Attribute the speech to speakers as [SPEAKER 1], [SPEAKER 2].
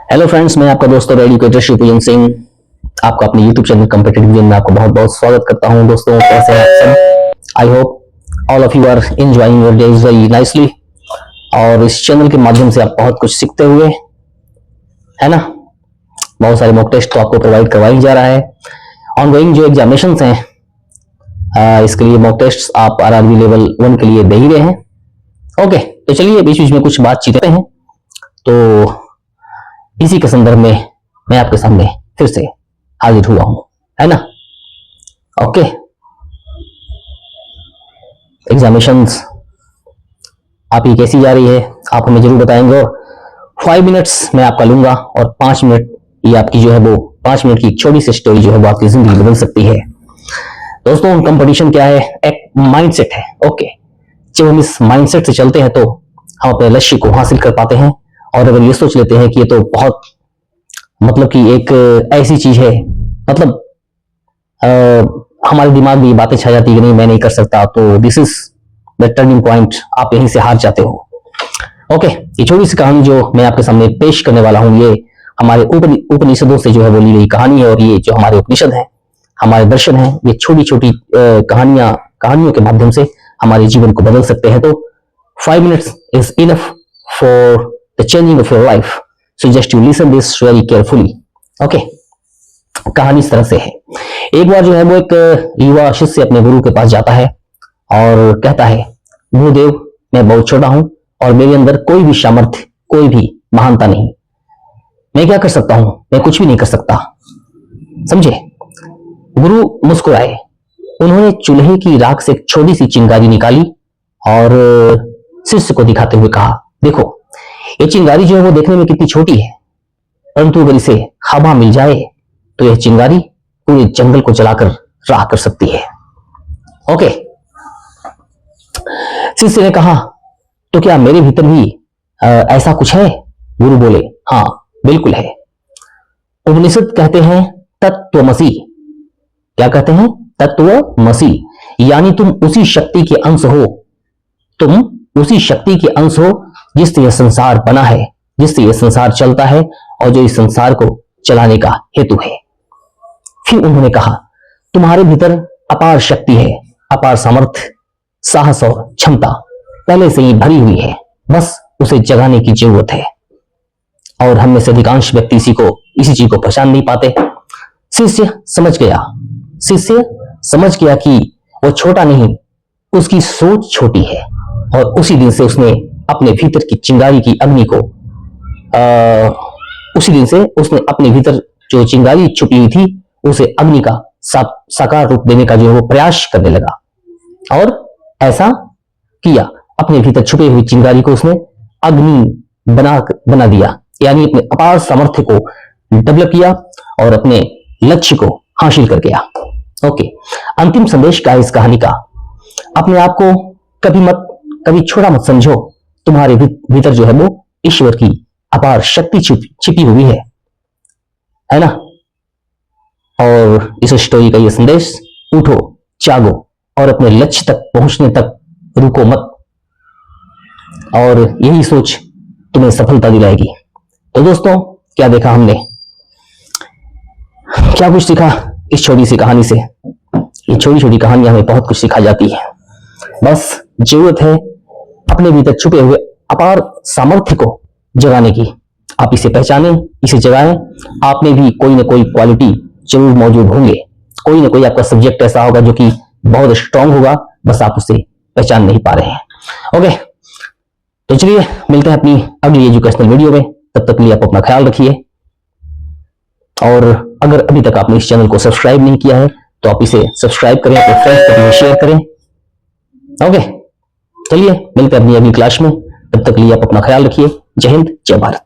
[SPEAKER 1] Hello friends, मैं आपका दोस्त और एजुकेटर शिवपूजन सिंह आपका अपने यूट्यूब चैनल कॉम्पिटिटिव गेम में आपको बहुत बहुत स्वागत करता हूं। दोस्तों, कैसे हैं आप सब? I hope all of you are enjoying your days very nicely. और इस चैनल के माध्यम से आप बहुत कुछ सीखते हुए, है ना, बहुत सारे मॉक टेस्ट तो आपको प्रोवाइड करवाई जा रहा है। ऑनगोइंग जो एग्जामिनेशंस हैं, इसके लिए मॉक टेस्ट आप आरआरबी लेवल 1 के लिए दे ही रहे हैं। ओके, तो चलिए बीच बीच में कुछ बातचीत करते हैं। तो इसी के संदर्भ में मैं आपके सामने फिर से हाजिर हुआ हूं, है ना। ओके, एग्जामिनेशंस आपकी कैसी जा रही है आप हमें जरूर बताएंगे। और 5 मिनट्स मैं आपका लूंगा और 5 मिनट ये आपकी जो है वो 5 मिनट की एक छोटी सी स्टोरी जो है वो आपकी जिंदगी बदल सकती है। दोस्तों, कंपटीशन क्या है? एक माइंडसेट है। ओके, जब हम इस माइंडसेट से चलते हैं तो हम अपने लक्ष्य को हासिल कर पाते हैं। और अगर ये सोच लेते हैं कि ये तो बहुत मतलब कि एक ऐसी चीज है, मतलब हमारे दिमाग में ये बातें छा जाती है कि नहीं मैं नहीं कर सकता, तो this is the turning point, आप यहीं से हार जाते हो। ओके, ये छोटी सी कहानी जो मैं आपके सामने पेश करने वाला हूं, ये हमारे उपनिषदों से जो है वो ली गई कहानी है। और ये जो हमारे उपनिषद हैं, हमारे दर्शन हैं, ये छोटी छोटी कहानियों के माध्यम से हमारे जीवन को बदल सकते हैं। तो 5 minutes is enough for the changing of your life. So just you listen this very carefully. Okay. कहानी इस तरह से है। एक बार जो है वो एक युवा शिष्य अपने गुरु के पास जाता है और कहता है, गुरुदेव, मैं बहुत छोटा हूं और मेरे अंदर कोई भी सामर्थ्य, कोई भी महानता नहीं, मैं क्या कर सकता हूं? मैं कुछ भी नहीं कर सकता। समझे? गुरु मुस्कुराए। उन्होंने चूल्हे की राख से एक छोटी सी चिंगारी निकाली और शिष्य को दिखाते हुए कहा, देखो, ये चिंगारी जो है वो देखने में कितनी छोटी है, परंतु अगर इसे हवा मिल जाए तो यह चिंगारी पूरे जंगल को जलाकर राख कर सकती है। ओके, शिष्य ने कहा, तो क्या मेरे भीतर भी ऐसा कुछ है? गुरु बोले, हाँ बिल्कुल है। उपनिषद कहते हैं तत्त्वमसि। क्या कहते हैं? तत्त्वमसि, यानी तुम उसी शक्ति के अंश हो। तुम उसी शक्ति के अंश हो जिससे यह संसार बना है, जिससे यह संसार चलता है और जो इस संसार को चलाने का हेतु है। फिर उन्होंने कहा, तुम्हारे भीतर अपार शक्ति है, अपार सामर्थ्य, साहस और क्षमता पहले से ही भरी हुई है, बस उसे जगाने की जरूरत है। और हम में से अधिकांश व्यक्ति इसी चीज को पहचान नहीं पाते। शिष्य समझ गया कि वो छोटा नहीं, उसकी सोच छोटी है। और उसी दिन से उसने अपने भीतर की चिंगारी की अग्नि को उसी दिन से उसने अपने भीतर जो चिंगारी छुपी हुई थी उसे अग्नि का साकार रूप देने का जो वो प्रयास करने लगा। और ऐसा किया, अपने भीतर छुपे हुई चिंगारी को उसने अग्नि बना दिया, यानी अपने अपार सामर्थ्य को डेवलप किया और अपने लक्ष्य को हासिल कर गया। ओके, अंतिम संदेश का इस कहानी का, अपने आप को कभी छोटा मत समझो। तुम्हारे भीतर जो है वो ईश्वर की अपार शक्ति छिपी हुई है ना। और इस स्टोरी का ये संदेश, उठो, जागो और अपने लक्ष्य तक पहुंचने तक रुको मत, और यही सोच तुम्हें सफलता दिलाएगी। तो दोस्तों, क्या देखा हमने, क्या कुछ सीखा इस छोटी सी कहानी से? ये छोटी छोटी कहानियां हमें बहुत कुछ सिखा जाती है। बस जरूरत है अपने भीतर छुपे हुए अपार सामर्थ्य को जगाने की। आप इसे पहचानें, इसे जगाएं। आप में भी कोई ना कोई क्वालिटी जरूर मौजूद होंगे, कोई ना कोई आपका सब्जेक्ट ऐसा होगा जो कि बहुत स्ट्रांग होगा, बस आप उसे पहचान नहीं पा रहे हैं। ओके, तो चलिए मिलते हैं अपनी अगली एजुकेशनल वीडियो में। तब तक के लिए आप अपना ख्याल रखिए। और अगर अभी तक आपने इस चैनल को सब्सक्राइब नहीं किया है तो आप इसे सब्सक्राइब करें, अपने फ्रेंड्स के लिए शेयर करें। ओके, चलिए मिलते हैं अपनी अगली क्लास में। तब तक के लिए आप अपना ख्याल रखिए। जय हिंद, जय भारत।